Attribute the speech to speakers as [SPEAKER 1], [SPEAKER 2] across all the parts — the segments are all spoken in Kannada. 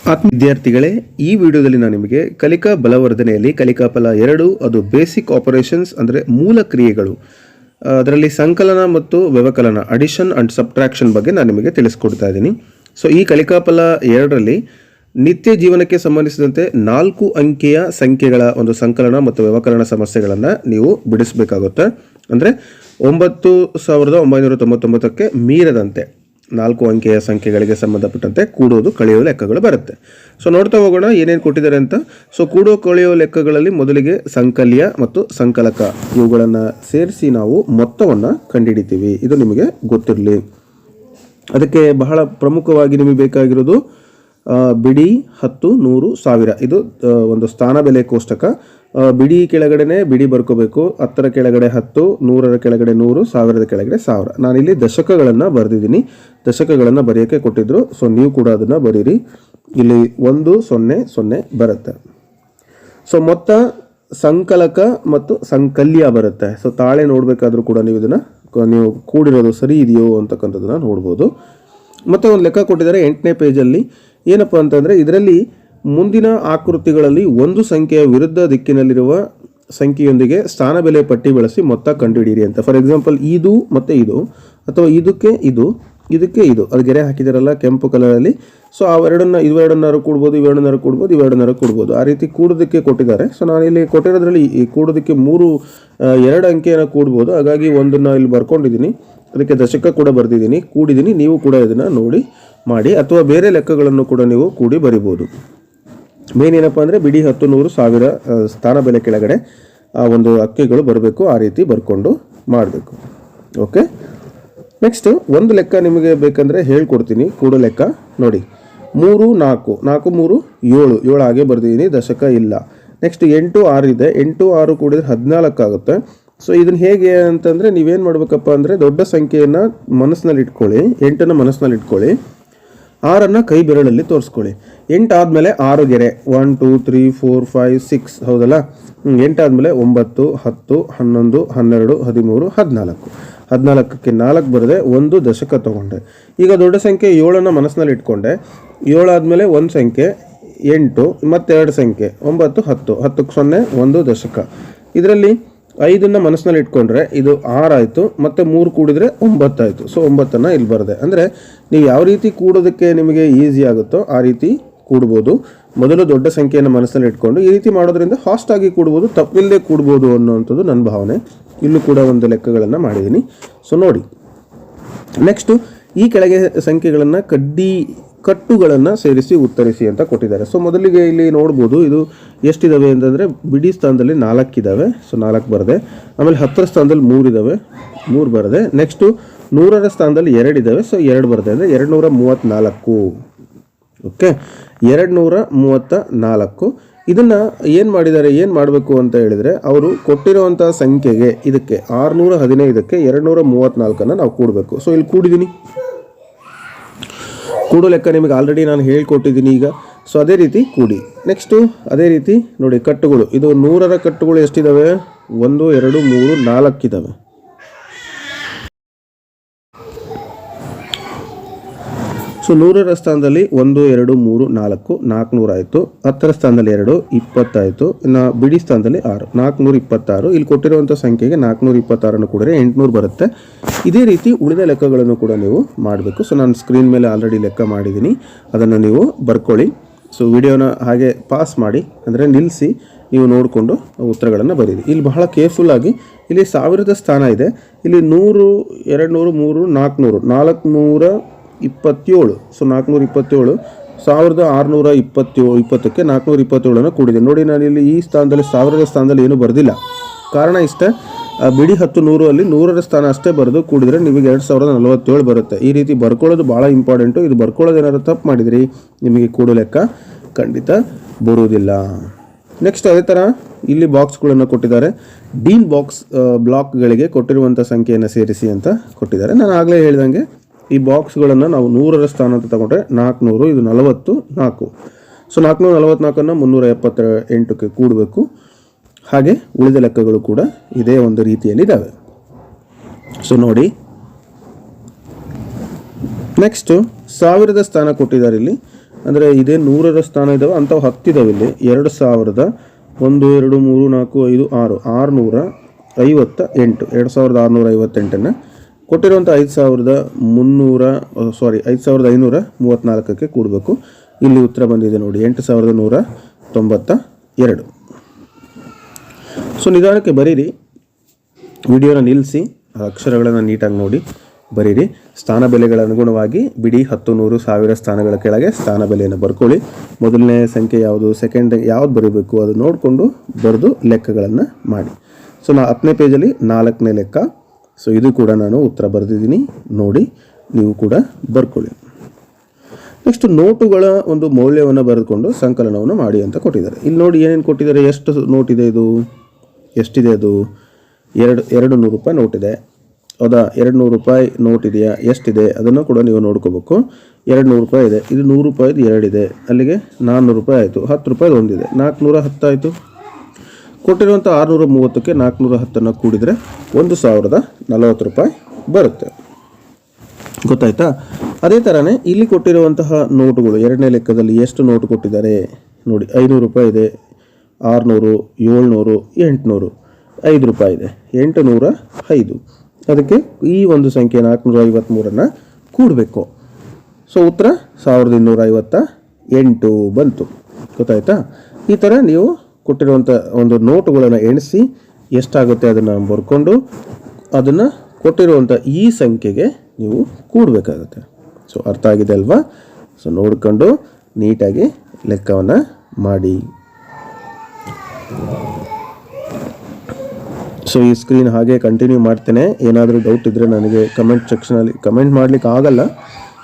[SPEAKER 1] ವಿದ್ಯಾರ್ಥಿಗಳೇ, ಈ ವಿಡಿಯೋದಲ್ಲಿ ನಾನು ನಿಮಗೆ ಕಲಿಕಾ ಬಲವರ್ಧನೆಯಲ್ಲಿ ಕಲಿಕಾ ಫಲ 2 ಅದು ಬೇಸಿಕ್ ಆಪರೇಷನ್ಸ್ ಅಂದರೆ ಮೂಲ ಕ್ರಿಯೆಗಳು, ಅದರಲ್ಲಿ ಸಂಕಲನ ಮತ್ತು ವ್ಯವಕಲನ ಅಡಿಷನ್ ಅಂಡ್ ಸಬ್ಟ್ರಾಕ್ಷನ್ ಬಗ್ಗೆ ನಾನು ನಿಮಗೆ ತಿಳಿಸ್ಕೊಡ್ತಾ ಇದ್ದೀನಿ. ಸೊ ಈ ಕಲಿಕಾ ಫಲ 2ರಲ್ಲಿ ನಿತ್ಯ ಜೀವನಕ್ಕೆ ಸಂಬಂಧಿಸಿದಂತೆ 4 ಅಂಕೆಯ ಸಂಖ್ಯೆಗಳ ಒಂದು ಸಂಕಲನ ಮತ್ತು ವ್ಯವಕಲನ ಸಮಸ್ಯೆಗಳನ್ನು ನೀವು ಬಿಡಿಸಬೇಕಾಗುತ್ತೆ. ಅಂದರೆ 9999ಕ್ಕೆ ಮೀರದಂತೆ 4 ಅಂಕೆಯ ಸಂಖ್ಯೆಗಳಿಗೆ ಸಂಬಂಧಪಟ್ಟಂತೆ ಕೂಡೋದು ಕಳೆಯೋ ಲೆಕ್ಕಗಳು ಬರುತ್ತೆ. ಸೊ ನೋಡ್ತಾ ಹೋಗೋಣ ಏನೇನು ಕೊಟ್ಟಿದ್ದಾರೆ ಅಂತ. ಸೊ ಕೂಡೋ ಕಳೆಯೋ ಲೆಕ್ಕಗಳಲ್ಲಿ ಮೊದಲಿಗೆ ಸಂಕಲ್ಯ ಮತ್ತು ಸಂಕಲಕ ಇವುಗಳನ್ನು ಸೇರಿಸಿ ನಾವು ಮೊತ್ತವನ್ನು ಕಂಡುಹಿಡಿತೀವಿ. ಇದು ನಿಮಗೆ ಗೊತ್ತಿರಲಿ. ಅದಕ್ಕೆ ಬಹಳ ಪ್ರಮುಖವಾಗಿ ನಿಮಗೆ ಬೇಕಾಗಿರೋದು ಬಿಡಿ 10 100 1000. ಇದು ಒಂದು ಸ್ಥಾನ ಬೆಲೆ ಕೋಷ್ಟಕ. ಬಿಡಿ ಕೆಳಗಡೆನೆ ಬಿಡಿ ಬರ್ಕೋಬೇಕು. 10ರ ಕೆಳಗಡೆ 10, 100ರ ಕೆಳಗಡೆ 100, 1000ದ ಕೆಳಗಡೆ 1000. ನಾನಿಲ್ಲಿ ದಶಕಗಳನ್ನು ಬರೆದಿದ್ದೀನಿ. ದಶಕಗಳನ್ನು ಬರೆಯೋಕ್ಕೆ ಕೊಟ್ಟಿದ್ರು. ಸೊ ನೀವು ಕೂಡ ಅದನ್ನು ಬರೀರಿ. ಇಲ್ಲಿ 100 ಬರುತ್ತೆ. ಸೊ ಮೊತ್ತ ಸಂಕಲಕ ಮತ್ತು ಸಂಕಲ್ಯ ಬರುತ್ತೆ. ಸೊ ತಾಳೆ ನೋಡಬೇಕಾದ್ರೂ ಕೂಡ ನೀವು ಇದನ್ನು ನೀವು ಕೂಡಿರೋದು ಸರಿ ಇದೆಯೋ ಅಂತಕ್ಕಂಥದ್ದನ್ನು ನೋಡ್ಬೋದು. ಮತ್ತು ಒಂದು ಲೆಕ್ಕ ಕೊಟ್ಟಿದ್ದಾರೆ 8ನೇ ಪೇಜಲ್ಲಿ. ಏನಪ್ಪ ಅಂತಂದರೆ ಇದರಲ್ಲಿ ಮುಂದಿನ ಆಕೃತಿಗಳಲ್ಲಿ ಒಂದು ಸಂಖ್ಯೆಯ ವಿರುದ್ಧ ದಿಕ್ಕಿನಲ್ಲಿರುವ ಸಂಖ್ಯೆಯೊಂದಿಗೆ ಸ್ಥಾನ ಬೆಲೆ ಪಟ್ಟಿ ಬಳಸಿ ಮೊತ್ತ ಕಂಡುಹಿಡಿಯಿರಿ ಅಂತ. ಫಾರ್ ಎಕ್ಸಾಂಪಲ್ ಇದು ಮತ್ತು ಇದು, ಅಥವಾ ಇದಕ್ಕೆ ಇದು, ಇದಕ್ಕೆ ಇದು, ಅದು ಗೆರೆ ಹಾಕಿದಾರಲ್ಲ ಕೆಂಪು ಕಲರಲ್ಲಿ. ಸೊ ಇವೆರಡನ್ನಾರು ಕೂಡ್ಬೋದು, ಇವೆರಡನ್ನಾರು ಕೂಡ್ಬೋದು. ಆ ರೀತಿ ಕೂಡೋದಕ್ಕೆ ಕೊಟ್ಟಿದ್ದಾರೆ. ಸೊ ನಾನು ಇಲ್ಲಿ ಕೊಟ್ಟಿರೋದ್ರಲ್ಲಿ ಈ ಕೂಡೋದಕ್ಕೆ 2 ಅಂಕೆಯನ್ನು ಕೂಡ್ಬೋದು. ಹಾಗಾಗಿ ಒಂದನ್ನು ಇಲ್ಲಿ ಬರ್ಕೊಂಡಿದ್ದೀನಿ. ಅದಕ್ಕೆ ದಶಕ ಕೂಡ ಬರೆದಿದ್ದೀನಿ, ಕೂಡಿದ್ದೀನಿ. ನೀವು ಕೂಡ ಇದನ್ನು ನೋಡಿ ಮಾಡಿ, ಅಥವಾ ಬೇರೆ ಲೆಕ್ಕಗಳನ್ನು ಕೂಡ ನೀವು ಕೂಡಿ ಬರಿಬೋದು. ಮೇನ್ ಏನಪ್ಪ ಅಂದರೆ ಬಿಡಿ 10 100 1000 ಸ್ಥಾನ ಬೆಲೆ ಕೆಳಗಡೆ ಒಂದು ಅಂಕೆಗಳು ಬರಬೇಕು. ಆ ರೀತಿ ಬರ್ಕೊಂಡು ಮಾಡಬೇಕು. ಓಕೆ, ನೆಕ್ಸ್ಟ್ ಒಂದು ಲೆಕ್ಕ ನಿಮಗೆ ಬೇಕಂದರೆ ಹೇಳ್ಕೊಡ್ತೀನಿ. ಕೂಡೋ ಲೆಕ್ಕ ನೋಡಿ. 3 4 4 3 7 ಹಾಗೆ ಬರ್ದಿದ್ದೀನಿ, ದಶಕ ಇಲ್ಲ. ನೆಕ್ಸ್ಟ್ 8 6 ಇದೆ. 8 6 ಕೂಡಿದ್ರೆ 14 ಆಗುತ್ತೆ. ಸೊ ಇದನ್ನು ಹೇಗೆ ಅಂತಂದರೆ ನೀವೇನು ಮಾಡಬೇಕಪ್ಪ ಅಂದರೆ ದೊಡ್ಡ ಸಂಖ್ಯೆಯನ್ನು ಮನಸ್ಸಿನಲ್ಲಿ ಇಟ್ಕೊಳ್ಳಿ, 8ನ್ನು ಮನಸ್ಸಿನಲ್ಲಿ ಇಟ್ಕೊಳ್ಳಿ, 6ನ್ನು ಕೈ ಬೆರಳಲ್ಲಿ ತೋರಿಸ್ಕೊಳ್ಳಿ. 8 ಆದಮೇಲೆ 6 ಗೆರೆ 1 2 3 4 5 6 ಹೌದಲ್ಲ. 8 ಆದಮೇಲೆ 9 10 11 12 13 14. 14ಕ್ಕೆ 4 ಬರದೆ ಒಂದು ದಶಕ ತೊಗೊಂಡೆ. ಈಗ ದೊಡ್ಡ ಸಂಖ್ಯೆ 7ನ್ನು ಮನಸ್ಸಿನಲ್ಲಿ ಇಟ್ಕೊಂಡೆ. 7 ಆದಮೇಲೆ ಒಂದು ಸಂಖ್ಯೆ 8, ಮತ್ತು 2 ಸಂಖ್ಯೆ 9 10, 10ಕ್ಕೆ 0 ಒಂದು ದಶಕ. ಇದರಲ್ಲಿ 5ನ್ನು ಮನಸ್ಸಿನಲ್ಲಿ ಇಟ್ಕೊಂಡ್ರೆ ಇದು 6 ಆಯಿತು, ಮತ್ತು 3 ಕೂಡಿದ್ರೆ 9 ಆಯಿತು. ಸೊ 9ನ್ನು ಇಲ್ಲಿ ಬರದೆ. ಅಂದರೆ ನೀವು ಯಾವ ರೀತಿ ಕೂಡೋದಕ್ಕೆ ನಿಮಗೆ ಈಸಿ ಆಗುತ್ತೋ ಆ ರೀತಿ ಕೂಡ್ಬೋದು. ಮೊದಲು ದೊಡ್ಡ ಸಂಖ್ಯೆಯನ್ನು ಮನಸ್ಸಿನಲ್ಲಿ ಇಟ್ಕೊಂಡು ಈ ರೀತಿ ಮಾಡೋದ್ರಿಂದ ಫಾಸ್ಟಾಗಿ ಕೂಡ್ಬೋದು, ತಪ್ಪಿಲ್ಲದೆ ಕೂಡ್ಬೋದು ಅನ್ನೋವಂಥದ್ದು ನನ್ನ ಭಾವನೆ. ಇಲ್ಲೂ ಕೂಡ ಒಂದು ಲೆಕ್ಕಗಳನ್ನು ಮಾಡಿದ್ದೀನಿ. ಸೊ ನೋಡಿ, ನೆಕ್ಸ್ಟು ಈ ಕೆಳಗೆ ಸಂಖ್ಯೆಗಳನ್ನು ಕಟ್ಟುಗಳನ್ನು ಸೇರಿಸಿ ಉತ್ತರಿಸಿ ಅಂತ ಕೊಟ್ಟಿದ್ದಾರೆ. ಸೊ ಮೊದಲಿಗೆ ಇಲ್ಲಿ ನೋಡ್ಬೋದು ಇದು ಎಷ್ಟಿದ್ದಾವೆ ಅಂತಂದರೆ ಬಿಡಿ ಸ್ಥಾನದಲ್ಲಿ 4 ಇದ್ದಾವೆ. ಸೊ 4 ಬರದೆ. ಆಮೇಲೆ 10ರ ಸ್ಥಾನದಲ್ಲಿ 3 ಇದ್ದಾವೆ, 3 ಬರದೆ. ನೆಕ್ಸ್ಟು 100ರ ಸ್ಥಾನದಲ್ಲಿ 2 ಇದ್ದಾವೆ. ಸೊ 2 ಬರದೆ, ಅಂದರೆ 234. ಓಕೆ, 234. ಇದನ್ನು ಏನು ಮಾಡಿದ್ದಾರೆ, ಏನು ಮಾಡಬೇಕು ಅಂತ ಹೇಳಿದರೆ ಅವರು ಕೊಟ್ಟಿರುವಂಥ ಸಂಖ್ಯೆಗೆ ಇದಕ್ಕೆ 615ಕ್ಕೆ 234ನ್ನು ನಾವು ಕೂಡಬೇಕು. ಸೊ ಇಲ್ಲಿ ಕೂಡಿದ್ದೀನಿ. ಕೂಡೋ ಲೆಕ್ಕ ನಿಮಗೆ ಆಲ್ರೆಡಿ ನಾನು ಹೇಳ್ಕೊಟ್ಟಿದ್ದೀನಿ ಈಗ. ಸೊ ಅದೇ ರೀತಿ ಕೂಡಿ. ನೆಕ್ಸ್ಟು ಅದೇ ರೀತಿ ನೋಡಿ ಕಟ್ಟುಗಳು. ಇದು 100ರ ಕಟ್ಟುಗಳು ಎಷ್ಟಿದ್ದಾವೆ? 1 2 3 4 ಇದ್ದಾವೆ. ಸೊ 100ರ ಸ್ಥಾನದಲ್ಲಿ 1 2 3 4 400 ಆಯಿತು. 10ರ ಸ್ಥಾನದಲ್ಲಿ 2 20 ಆಯಿತು. ಇನ್ನು ಬಿಡಿ ಸ್ಥಾನದಲ್ಲಿ 6 426. ಇಲ್ಲಿ ಕೊಟ್ಟಿರುವಂಥ ಸಂಖ್ಯೆಗೆ 426 ಕೂಡಿದ್ರೆ 800 ಬರುತ್ತೆ. ಇದೇ ರೀತಿ ಉಳಿದ ಲೆಕ್ಕಗಳನ್ನು ಕೂಡ ನೀವು ಮಾಡಬೇಕು. ಸೊ ನಾನು ಸ್ಕ್ರೀನ್ ಮೇಲೆ ಆಲ್ರೆಡಿ ಲೆಕ್ಕ ಮಾಡಿದ್ದೀನಿ, ಅದನ್ನು ನೀವು ಬರ್ಕೊಳ್ಳಿ. ಸೊ ವಿಡಿಯೋನ ಹಾಗೆ ಪಾಸ್ ಮಾಡಿ, ಅಂದರೆ ನಿಲ್ಲಿಸಿ ನೀವು ನೋಡಿಕೊಂಡು ಉತ್ತರಗಳನ್ನು ಬರೀರಿ. ಇಲ್ಲಿ ಬಹಳ ಕೇರ್ಫುಲ್ಲಾಗಿ ಇಲ್ಲಿ 1000ದ ಸ್ಥಾನ ಇದೆ. ಇಲ್ಲಿ 100 200 300 400 427. ಸೊ 427 1620ಕ್ಕೆ 427ನ್ನು ಕೂಡಿದೆ. ನೋಡಿ, ನಾನು ಇಲ್ಲಿ ಈ ಸ್ಥಾನದಲ್ಲಿ 1000ದ ಸ್ಥಾನದಲ್ಲಿ ಏನೂ ಬರೆದಿಲ್ಲ. ಕಾರಣ ಇಷ್ಟೇ, ಬಿಡಿ 10 100 ಅಲ್ಲಿ 100ರ ಸ್ಥಾನ ಅಷ್ಟೇ ಬರೆದು ಕೂಡಿದರೆ ನಿಮಗೆ 2047 ಬರುತ್ತೆ. ಈ ರೀತಿ ಬರ್ಕೊಳ್ಳೋದು ಭಾಳ ಇಂಪಾರ್ಟೆಂಟು. ಇದು ಬರ್ಕೊಳ್ಳೋದು ಏನಾದ್ರು ತಪ್ಪು ಮಾಡಿದಿರಿ ನಿಮಗೆ ಕೂಡೋ ಲೆಕ್ಕ ಖಂಡಿತ ಬರುವುದಿಲ್ಲ. ನೆಕ್ಸ್ಟ್ ಅದೇ ಥರ ಇಲ್ಲಿ ಬಾಕ್ಸ್ಗಳನ್ನು ಕೊಟ್ಟಿದ್ದಾರೆ. ಡೀನ್ ಬಾಕ್ಸ್ ಬ್ಲಾಕ್ಗಳಿಗೆ ಕೊಟ್ಟಿರುವಂಥ ಸಂಖ್ಯೆಯನ್ನು ಸೇರಿಸಿ ಅಂತ ಕೊಟ್ಟಿದ್ದಾರೆ. ನಾನು ಆಗಲೇ ಹೇಳ್ದಂಗೆ ಈ ಬಾಕ್ಸ್ಗಳನ್ನು ನಾವು 100ರ ಸ್ಥಾನ ಅಂತ ತಗೊಂಡ್ರೆ 400, ಇದು 44. ಸೊ 444ನ್ನು 378ಕ್ಕೆ ಕೂಡಬೇಕು. ಹಾಗೆ ಉಳಿದ ಲೆಕ್ಕಗಳು ಕೂಡ ಇದೇ ಒಂದು ರೀತಿಯಲ್ಲಿದ್ದಾವೆ. ಸೊ ನೋಡಿ, ನೆಕ್ಸ್ಟು 1000ದ ಸ್ಥಾನ ಕೊಟ್ಟಿದ್ದಾರೆ ಇಲ್ಲಿ. ಅಂದರೆ ಇದೇ 100ರ ಸ್ಥಾನ ಇದ್ದಾವೆ ಅಂಥವು 10 ಇದ್ದಾವೆ ಇಲ್ಲಿ. 2000 1 2 3 4 5 6 658 2658 ಕೊಟ್ಟಿರುವಂಥ 5534ಕ್ಕೆ ಕೂಡಬೇಕು. ಇಲ್ಲಿ ಉತ್ತರ ಬಂದಿದೆ ನೋಡಿ 8192. ಸೊ ನಿಧಾನಕ್ಕೆ ಬರೀರಿ, ವಿಡಿಯೋನ ನಿಲ್ಲಿಸಿ, ಅಕ್ಷರಗಳನ್ನು ನೀಟಾಗಿ ನೋಡಿ ಬರೀರಿ. ಸ್ಥಾನ ಬೆಲೆಗಳ ಅನುಗುಣವಾಗಿ ಬಿಡಿ 10 100 1000 ಸ್ಥಾನಗಳ ಕೆಳಗೆ ಸ್ಥಾನ ಬೆಲೆಯನ್ನು ಬರ್ಕೊಳ್ಳಿ. ಮೊದಲನೇ ಸಂಖ್ಯೆ ಯಾವುದು, ಸೆಕೆಂಡ್ ಯಾವ್ದು ಬರೀಬೇಕು ಅದು ನೋಡಿಕೊಂಡು ಬರೆದು ಲೆಕ್ಕಗಳನ್ನು ಮಾಡಿ. ಸೊ 10ನೇ ಪೇಜಲ್ಲಿ 4ನೇ ಲೆಕ್ಕ. ಸೊ ಇದು ಕೂಡ ನಾನು ಉತ್ತರ ಬರೆದಿದ್ದೀನಿ, ನೋಡಿ ನೀವು ಕೂಡ ಬರ್ಕೊಳ್ಳಿ. ನೆಕ್ಸ್ಟ್ ನೋಟುಗಳ ಒಂದು ಮೌಲ್ಯವನ್ನು ಬರೆದುಕೊಂಡು ಸಂಕಲನವನ್ನು ಮಾಡಿ ಅಂತ ಕೊಟ್ಟಿದ್ದಾರೆ. ಇಲ್ಲಿ ನೋಡಿ ಏನೇನು ಕೊಟ್ಟಿದ್ದಾರೆ, ಎಷ್ಟು ನೋಟ್ ಇದೆ, ಇದು ಎಷ್ಟಿದೆ, ಅದು 200 ರೂಪಾಯಿ ನೋಟ್ ಇದೆ. ಹೌದಾ, 200 ರೂಪಾಯಿ ನೋಟ್ ಇದೆಯಾ, ಎಷ್ಟಿದೆ ಅದನ್ನು ಕೂಡ ನೀವು ನೋಡ್ಕೋಬೇಕು. 200 ರೂಪಾಯಿ ಇದೆ, ಇದು 100 ರೂಪಾಯಿದು 2 ಇದೆ, ಅಲ್ಲಿಗೆ 400 ರೂಪಾಯಿ ಆಯಿತು. 10 ರೂಪಾಯಿದು ಒಂದಿದೆ, 410 ಆಯಿತು. ಕೊಟ್ಟಿರುವಂಥ 630ಕ್ಕೆ 410 ಕೂಡಿದರೆ 1040 ರೂಪಾಯಿ ಬರುತ್ತೆ. ಗೊತ್ತಾಯ್ತಾ? ಅದೇ ಥರನೇ ಇಲ್ಲಿ ಕೊಟ್ಟಿರುವಂತಹ ನೋಟುಗಳು 2ನೇ ಲೆಕ್ಕದಲ್ಲಿ ಎಷ್ಟು ನೋಟು ಕೊಟ್ಟಿದ್ದಾರೆ ನೋಡಿ. 500 ರೂಪಾಯಿ ಇದೆ, 600, 700, 800, 5 ರೂಪಾಯಿ ಇದೆ, 805. ಅದಕ್ಕೆ ಈ ಒಂದು ಸಂಖ್ಯೆ 453 ಕೂಡಬೇಕು. ಸೊ ಉತ್ತರ 1258 ಬಂತು. ಗೊತ್ತಾಯ್ತಾ? ಈ ಥರ ನೀವು ಕೊಟ್ಟಿರುವಂಥ ಒಂದು ನೋಟುಗಳನ್ನು ಎಣಿಸಿ ಎಷ್ಟಾಗುತ್ತೆ ಅದನ್ನು ಬರ್ಕೊಂಡು ಅದನ್ನು ಕೊಟ್ಟಿರುವಂಥ ಈ ಸಂಖ್ಯೆಗೆ ನೀವು ಕೂಡಬೇಕಾಗುತ್ತೆ. ಸೊ ಅರ್ಥ ಆಗಿದೆ ಅಲ್ವಾ? ಸೊ ನೋಡಿಕೊಂಡು ನೀಟಾಗಿ ಲೆಕ್ಕವನ್ನು ಮಾಡಿ. ಸೊ ಈ ಸ್ಕ್ರೀನ್ ಹಾಗೆ ಕಂಟಿನ್ಯೂ ಮಾಡ್ತೇನೆ. ಏನಾದರೂ ಡೌಟ್ ಇದ್ದರೆ ನನಗೆ ಕಮೆಂಟ್ ಸೆಕ್ಷನಲ್ಲಿ ಕಮೆಂಟ್ ಮಾಡಲಿಕ್ಕೆ ಆಗಲ್ಲ.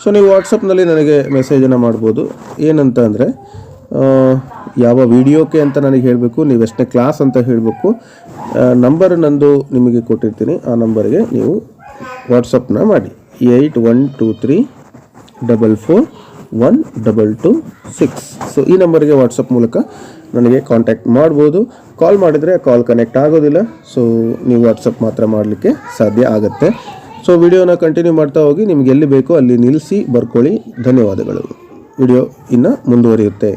[SPEAKER 1] ಸೊ ನೀವು ವಾಟ್ಸಪ್ನಲ್ಲಿ ನನಗೆ ಮೆಸೇಜನ್ನು ಮಾಡ್ಬೋದು. ಏನಂತ ಅಂದರೆ ಯಾವ ವಿಡಿಯೋಕ್ಕೆ ಅಂತ ನನಗೆ ಹೇಳಬೇಕು, ನೀವು ಎಷ್ಟನೇ ಕ್ಲಾಸ್ ಅಂತ ಹೇಳಬೇಕು. ನಂಬರ್ ನಂದು ನಿಮಗೆ ಕೊಟ್ಟಿರ್ತೀನಿ, ಆ ನಂಬರ್ಗೆ ನೀವು ವಾಟ್ಸಪ್ನ ಮಾಡಿ. 8123441226. ಸೊ ಈ ನಂಬರ್ಗೆ ವಾಟ್ಸಪ್ ಮೂಲಕ ನನಗೆ ಕಾಂಟ್ಯಾಕ್ಟ್ ಮಾಡ್ಬೋದು. ಕಾಲ್ ಮಾಡಿದರೆ ಕಾಲ್ ಕನೆಕ್ಟ್ ಆಗೋದಿಲ್ಲ. ಸೊ ನೀವು ವಾಟ್ಸಪ್ ಮಾತ್ರ ಮಾಡಲಿಕ್ಕೆ ಸಾಧ್ಯ ಆಗುತ್ತೆ. ಸೊ ವಿಡಿಯೋನ ಕಂಟಿನ್ಯೂ ಮಾಡ್ತಾ ಹೋಗಿ, ನಿಮ್ಗೆ ಎಲ್ಲಿ ಬೇಕೋ ಅಲ್ಲಿ ನಿಲ್ಲಿಸಿ ಬರ್ಕೊಳ್ಳಿ. ಧನ್ಯವಾದಗಳು. ವಿಡಿಯೋ ಇನ್ನು ಮುಂದುವರಿಯುತ್ತೆ.